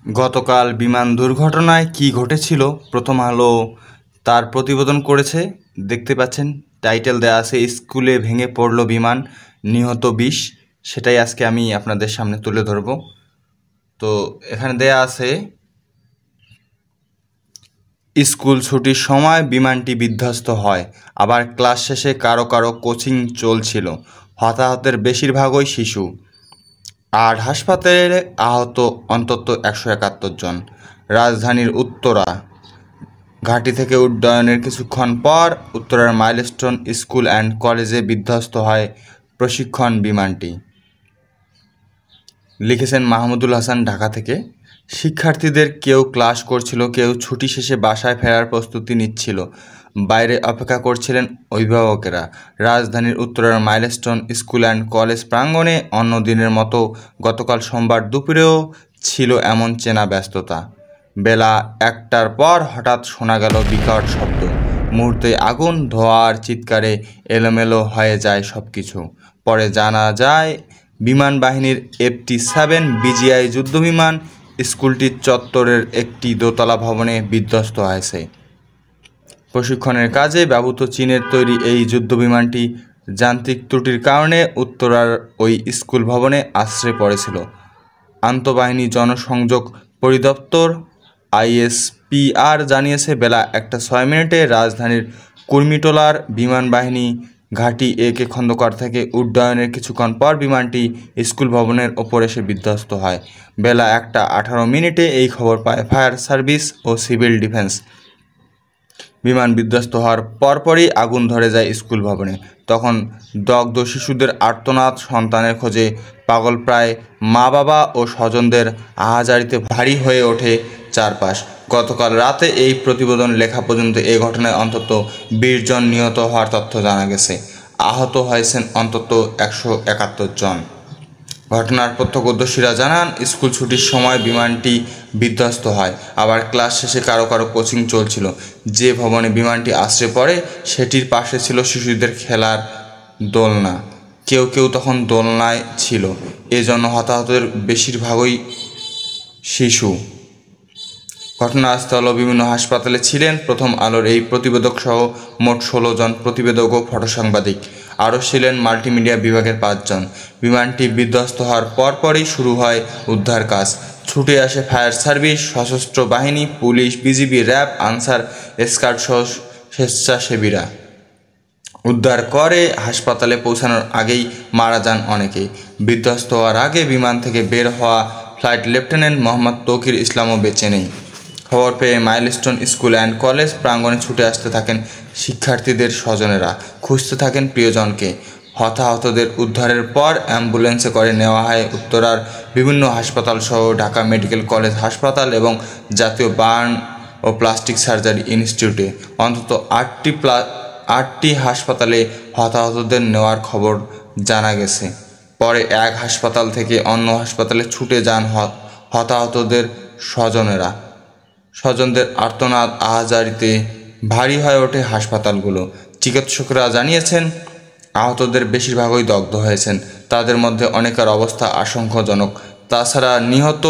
গতকাল বিমান দুর্ঘটনায় কী ঘটেছিল প্রথম আলো তার প্রতিবেদন করেছে। দেখতে পাচ্ছেন টাইটেল দেয়া আছে, স্কুলে ভেঙে পড়ল বিমান, নিহত 20। সেটাই আজকে আমি আপনাদের সামনে তুলে ধরব। তো এখানে দেয়া আছে, স্কুল ছুটির সময় বিমানটি বিধ্বস্ত হয়, আবার ক্লাস শেষে কারো কারো কোচিং চলছিল। হতাহতের বেশিরভাগই শিশু। আর হাসপাতালে আহত অন্তত 171 জন। রাজধানীর উত্তরা ঘাঁটি থেকে উড্ডয়নের কিছুক্ষণ পর উত্তরার মাইলস্টোন স্কুল অ্যান্ড কলেজে বিধ্বস্ত হয় প্রশিক্ষণ বিমানটি। লিখেছেন মাহমুদুল হাসান, ঢাকা থেকে। শিক্ষার্থীদের কেউ ক্লাস করছিল, কেউ ছুটি শেষে বাসায় ফেরার প্রস্তুতি নিচ্ছিল। বাইরে অপেক্ষা করছিলেন অভিভাবকেরা। রাজধানীর উত্তরার মাইলস্টোন স্কুল অ্যান্ড কলেজ প্রাঙ্গণে অন্য দিনের মতো গতকাল সোমবার দুপুরেও ছিল এমন চেনা ব্যস্ততা। বেলা 1টার পর হঠাৎ শোনা গেল বিকট শব্দ। মুহূর্তে আগুন, ধোঁয়ার চিৎকারে এলোমেলো হয়ে যায় সব কিছু। পরে জানা যায় বিমান বাহিনীর FT-7 বিজিআই যুদ্ধবিমান স্কুলটির চত্বরের একটি দোতলা ভবনে বিধ্বস্ত হয়েছে। প্রশিক্ষণের কাজে ব্যবহৃত চীনের তৈরি এই যুদ্ধবিমানটি যান্ত্রিক ত্রুটির কারণে উত্তরার ওই স্কুল ভবনে আশ্রয় পড়েছিল। আন্তঃবাহিনী জনসংযোগ পরিদপ্তর ISPR জানিয়েছে, বেলা 1টা 6 মিনিটে রাজধানীর কুর্মিটোলার বিমান বাহিনী ঘাঁটি AK খন্দকার থেকে উড্ডয়নের কিছুক্ষণ পর বিমানটি স্কুল ভবনের ওপর এসে বিধ্বস্ত হয়। বেলা 1টা 18 মিনিটে এই খবর পায় ফায়ার সার্ভিস ও সিভিল ডিফেন্স। বিমান বিধ্বস্ত হওয়ার পরপরই আগুন ধরে যায় স্কুল ভবনে। তখন দগ্ধ শিশুদের আর্তনাদ, সন্তানের খোঁজে পাগল প্রায় মা বাবা ও স্বজনদের আহাজারিতে ভারী হয়ে ওঠে চারপাশ। গতকাল রাতে এই প্রতিবেদন লেখা পর্যন্ত এ ঘটনায় অন্তত 20 জন নিহত হওয়ার তথ্য জানা গেছে। আহত হয়েছেন অন্তত 171 জন। ঘটনার প্রত্যক্ষদর্শীরা জানান, স্কুল ছুটির সময় বিমানটি বিধ্বস্ত হয়, আবার ক্লাস শেষে কারো কারো কোচিং চলছিল। যে ভবনে বিমানটি আশ্রয় পড়ে সেটির পাশে ছিল শিশুদের খেলার দোলনা। কেউ কেউ তখন দোলনায় ছিল। এজন্য হতাহতের বেশিরভাগই শিশু। ঘটনাস্থল ও বিভিন্ন হাসপাতালে ছিলেন প্রথম আলোর এই প্রতিবেদক সহ মোট 16 জন প্রতিবেদক ও ফটোসাংবাদিক। আরও ছিলেন মাল্টিমিডিয়া বিভাগের 5 জন। বিমানটি বিধ্বস্ত হওয়ার পরপরই শুরু হয় উদ্ধার কাজ। ছুটে আসে ফায়ার সার্ভিস, সশস্ত্র বাহিনী, police, BGB, RAB, answer, scout সহ স্বেচ্ছাসেবীরা। উদ্ধার করে হাসপাতালে পৌঁছানোর আগেই মারা যান অনেকেই। বিধ্বস্ত হওয়ার আগে বিমান থেকে বের হওয়া ফ্লাইট লেফটেন্যান্ট মোহাম্মদ তৌকির ইসলামও বেঁচে নেই। খবর পেয়ে মাইলস্টোন স্কুল অ্যান্ড কলেজ প্রাঙ্গণে ছুটে আসতে থাকেন শিক্ষার্থীদের স্বজনেরা, খুঁজতে থাকেন প্রিয়জনকে। হতাহতদের উদ্ধারের পর অ্যাম্বুলেন্সে করে নেওয়া হয় উত্তরার বিভিন্ন হাসপাতাল সহ ঢাকা মেডিকেল কলেজ হাসপাতাল এবং জাতীয় বার্ন ও প্লাস্টিক সার্জারি ইনস্টিটিউটে। অন্তত 8টি হাসপাতালে হতাহতদের নেওয়ার খবর জানা গেছে। পরে এক হাসপাতাল থেকে অন্য হাসপাতালে ছুটে যান হতাহতদের স্বজনেরা। স্বজনদের আর্তনাদ, আহাজারিতে ভারী হয়ে ওঠে হাসপাতালগুলো। চিকিৎসকরা জানিয়েছেন, আহতদের বেশিরভাগই দগ্ধ হয়েছেন। তাদের মধ্যে অনেকের অবস্থা আশঙ্কাজনক। তাছাড়া নিহত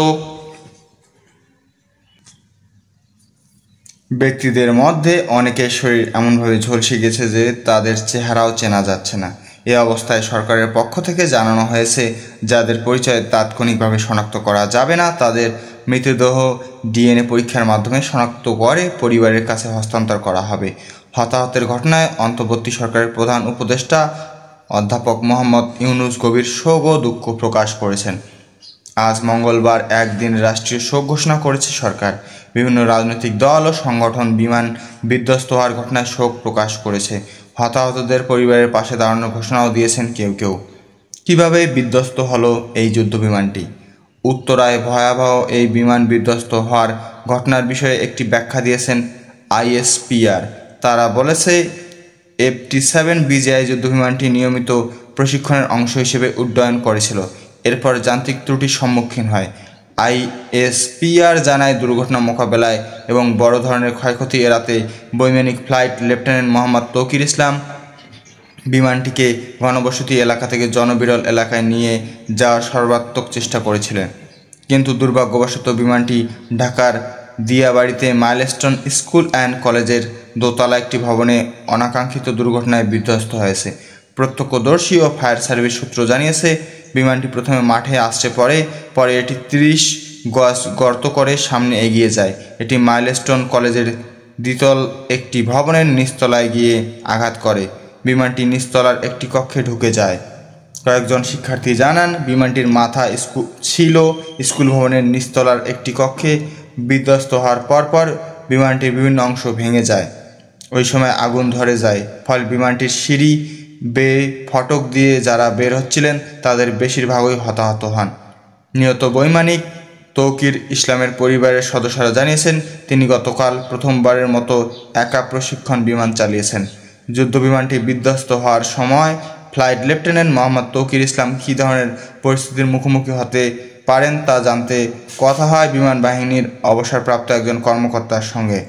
ব্যক্তিদের মধ্যে অনেকের শরীর এমনভাবে ঝলসে গেছে যে তাদের চেহারাও চেনা যাচ্ছে না। এ অবস্থায় সরকারের পক্ষ থেকে জানানো হয়েছে, যাদের পরিচয় তাৎক্ষণিকভাবে শনাক্ত করা যাবে না তাদের মৃতদেহ DNA পরীক্ষার মাধ্যমে শনাক্ত করে পরিবারের কাছে হস্তান্তর করা হবে। হতাহতের ঘটনায় অন্তর্বর্তী সরকারের প্রধান উপদেষ্টা অধ্যাপক মোহাম্মদ ইউনূস গভীর শোক ও দুঃখ প্রকাশ করেছেন। আজ মঙ্গলবার একদিন রাষ্ট্রীয় শোক ঘোষণা করেছে সরকার। বিভিন্ন রাজনৈতিক দল ও সংগঠন বিমান বিধ্বস্ত হওয়ার ঘটনায় শোক প্রকাশ করেছে। হতাহতদের পরিবারের পাশে দাঁড়ানোর ঘোষণাও দিয়েছেন কেউ কেউ। কীভাবে বিধ্বস্ত হলো এই যুদ্ধবিমানটি? উত্তরায় ভয়াবহ এই বিমান বিধ্বস্ত হওয়ার ঘটনার বিষয়ে একটি ব্যাখ্যা দিয়েছেন ISPR। তারা বলেছে, FT-7 বিজিআই যুদ্ধবিমানটি নিয়মিত প্রশিক্ষণের অংশ হিসেবে উড্ডয়ন করেছিল। এরপর যান্ত্রিক ত্রুটির সম্মুখীন হয়। ISPR জানায়, দুর্ঘটনা মোকাবেলায় এবং বড় ধরনের ক্ষয়ক্ষতি এড়াতে বৈমানিক ফ্লাইট লেফটেন্যান্ট মোহাম্মদ তৌকির ইসলাম বিমানটিকে ঘনবসতি এলাকা থেকে জনবিরল এলাকায় নিয়ে যাওয়ার সর্বাত্মক চেষ্টা করেছিলেন। কিন্তু দুর্ভাগ্যবশত বিমানটি ঢাকার দিয়াবাড়িতে মাইলস্টোন স্কুল অ্যান্ড কলেজের দোতলা একটি ভবনে অনাকাঙ্ক্ষিত দুর্ঘটনায় বিধ্বস্ত হয়েছে। প্রত্যক্ষদর্শী ও ফায়ার সার্ভিস সূত্র জানিয়েছে, বিমানটি প্রথমে মাঠে আসছে, পরে এটি 30 গজ গর্ত করে সামনে এগিয়ে যায়। এটি মাইলস্টোন কলেজের দ্বিতল একটি ভবনের নিচতলায় গিয়ে আঘাত করে। বিমানটি নিচতলার একটি কক্ষে ঢুকে যায়। কয়েকজন শিক্ষার্থী জানান, বিমানটির মাথা ছিল স্কুল ভবনের নিচতলার একটি কক্ষে। বিধ্বস্ত হওয়ার পরপর বিমানটির বিভিন্ন অংশ ভেঙে যায়। ওই সময় আগুন ধরে যায়, ফলে বিমানটির সিঁড়ি বেয়ে ফটক দিয়ে যারা বের হচ্ছিলেন তাদের বেশিরভাগই হতাহত হন। নিহত বৈমানিক তৌকির ইসলামের পরিবারের সদস্যরা জানিয়েছেন, তিনি গতকাল প্রথমবারের মতো একা প্রশিক্ষণ বিমান চালিয়েছেন। যুদ্ধবিমানটি বিধ্বস্ত হওয়ার সময় ফ্লাইট লেফটেন্যান্ট মোহাম্মদ তৌকির ইসলাম কী ধরনের পরিস্থিতির মুখোমুখি হতে পারেন তা জানতে কথা হয় বিমান বাহিনীর অবসরপ্রাপ্ত একজন কর্মকর্তার সঙ্গে।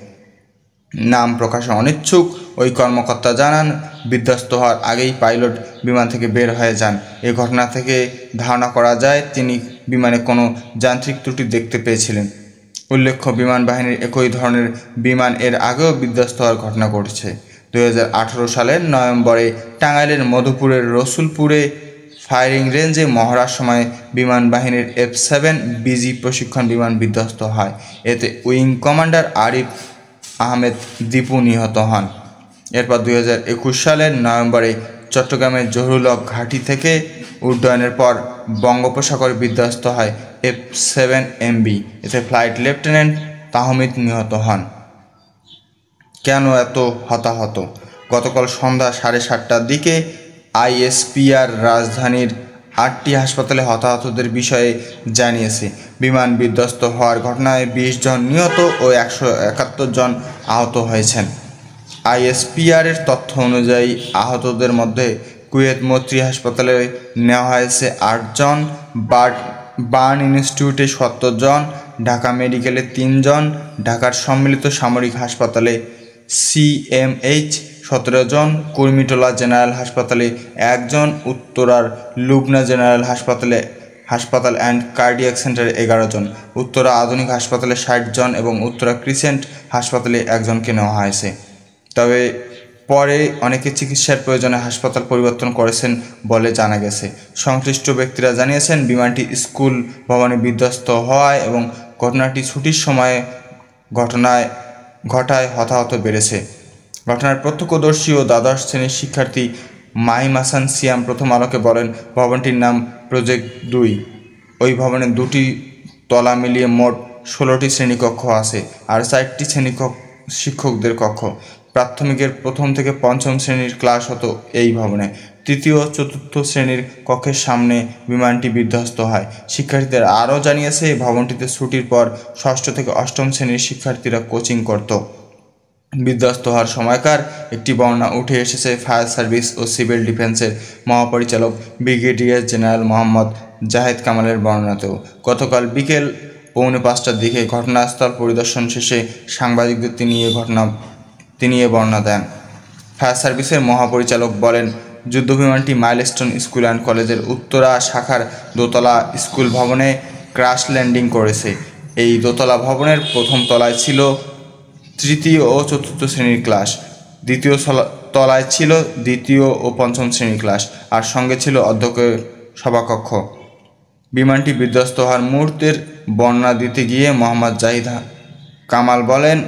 নাম প্রকাশে অনিচ্ছুক ওই কর্মকর্তা জানান, বিধ্বস্ত হওয়ার আগেই পাইলট বিমান থেকে বের হয়ে যান। এ ঘটনা থেকে ধারণা করা যায় তিনি বিমানে কোনো যান্ত্রিক ত্রুটি দেখতে পেয়েছিলেন। উল্লেখ্য, বিমান বাহিনীর একই ধরনের বিমান এর আগেও বিধ্বস্ত হওয়ার ঘটনা ঘটেছে। 2018 সালের নভেম্বরে টাঙ্গাইলের মধুপুরের রসুলপুরে ফায়ারিং রেঞ্জে মহড়ার সময় বিমান বাহিনীর F-7 BG প্রশিক্ষণ বিমান বিধ্বস্ত হয়। এতে উইং কমান্ডার আরিফ আহমেদ দীপু নিহত হন। এরপর 2021 সালের নভেম্বরে চট্টগ্রামের জহুরুল ঘাঁটি থেকে উড্ডয়নের পর বঙ্গোপসাগরে বিধ্বস্ত হয় F-7MB। এতে ফ্লাইট লেফটেন্যান্ট তাহমিদ নিহত হন। কেন এত হতাহত? গতকাল সন্ধ্যা 7:30টার দিকে ISPR রাজধানীর 8টি হাসপাতালে হতাহতদের বিষয়ে জানিয়েছে। বিমান বিধ্বস্ত হওয়ার ঘটনায় 20 জন নিহত ও 171 জন আহত হয়েছেন। ISPR এর তথ্য অনুযায়ী আহতদের মধ্যে কুয়েত মৈত্রী হাসপাতালে নেওয়া হয়েছে 8 জন, বার্ন ইনস্টিটিউটে 70 জন, ঢাকা মেডিকেলে 3 জন, ঢাকার সম্মিলিত সামরিক হাসপাতালে CMH 17 জন, কুর্মিটোলা জেনারেল হাসপাতালে 1 জন, উত্তরার লুবনা জেনারেল হাসপাতাল অ্যান্ড কার্ডিয়াক সেন্টারে 11 জন, উত্তরা আধুনিক হাসপাতালে 60 জন এবং উত্তরা ক্রিসেন্ট হাসপাতালে 1 জনকে নেওয়া হয়েছে। তবে পরে অনেকে চিকিৎসার প্রয়োজনে হাসপাতাল পরিবর্তন করেছেন বলে জানা গেছে। সংশ্লিষ্ট ব্যক্তিরা জানিয়েছেন, বিমানটি স্কুল ভবনে বিধ্বস্ত হওয়ায় এবং ঘটনাটি ছুটির সময়ে ঘটায় হতাহত বেড়েছে। ঘটনার প্রত্যক্ষদর্শী ও দ্বাদশ শ্রেণীর শিক্ষার্থী মাহিম হাসান সিয়াম প্রথম আলোকে বলেন, ভবনটির নাম প্রজেক্ট 2। ওই ভবনে 2টি তলা মিলিয়ে মোট 16টি শ্রেণীকক্ষ আছে আর 4টি শিক্ষকদের কক্ষ। প্রাথমিকের 1ম থেকে 5ম শ্রেণীর ক্লাস হতো এই ভবনে। 3য় ও 4র্থ শ্রেণীর কক্ষের সামনে বিমানটি বিধ্বস্ত হয়। শিক্ষার্থীদের আরও জানিয়েছে, এই ভবনটিতে ছুটির পর 6ষ্ঠ থেকে 8ম শ্রেণীর শিক্ষার্থীরা কোচিং করত। বিধ্বস্ত হওয়ার সময়কার একটি বর্ণনা উঠে এসেছে ফায়ার সার্ভিস ও সিভিল ডিফেন্সের মহাপরিচালক ব্রিগেডিয়ার জেনারেল মোহাম্মদ জাহেদ কামালের বর্ণনাতেও। গতকাল বিকেল 4:45টার দিকে ঘটনাস্থল পরিদর্শন শেষে সাংবাদিকদের তিনি এ বর্ণনা দেন। ফায়ার সার্ভিসের মহাপরিচালক বলেন, যুদ্ধবিমানটি মাইলস্টোন স্কুল অ্যান্ড কলেজের উত্তরা শাখার দোতলা স্কুল ভবনে ক্র্যাশ ল্যান্ডিং করেছে। এই দোতলা ভবনের 1ম তলায় ছিল 3য় ও 4র্থ শ্রেণীর ক্লাস, 2য় তলায় ছিল 2য় ও 5ম শ্রেণীর ক্লাস, আর সঙ্গে ছিল অধ্যক্ষের সভাকক্ষ। বিমানটি বিধ্বস্ত হওয়ার মুহূর্তের বর্ণনা দিতে গিয়ে মোহাম্মদ জাহিদ কামাল বলেন,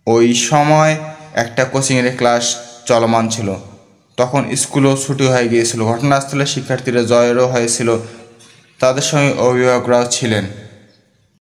ওই সময় একটা কোচিংয়ের ক্লাস চলমান ছিল, তখন স্কুলও ছুটি হয়ে গিয়েছিল। ঘটনাস্থলে শিক্ষার্থীরা জড়ো হয়েছিল, তাদের সঙ্গে অভিভাবকরাও ছিলেন।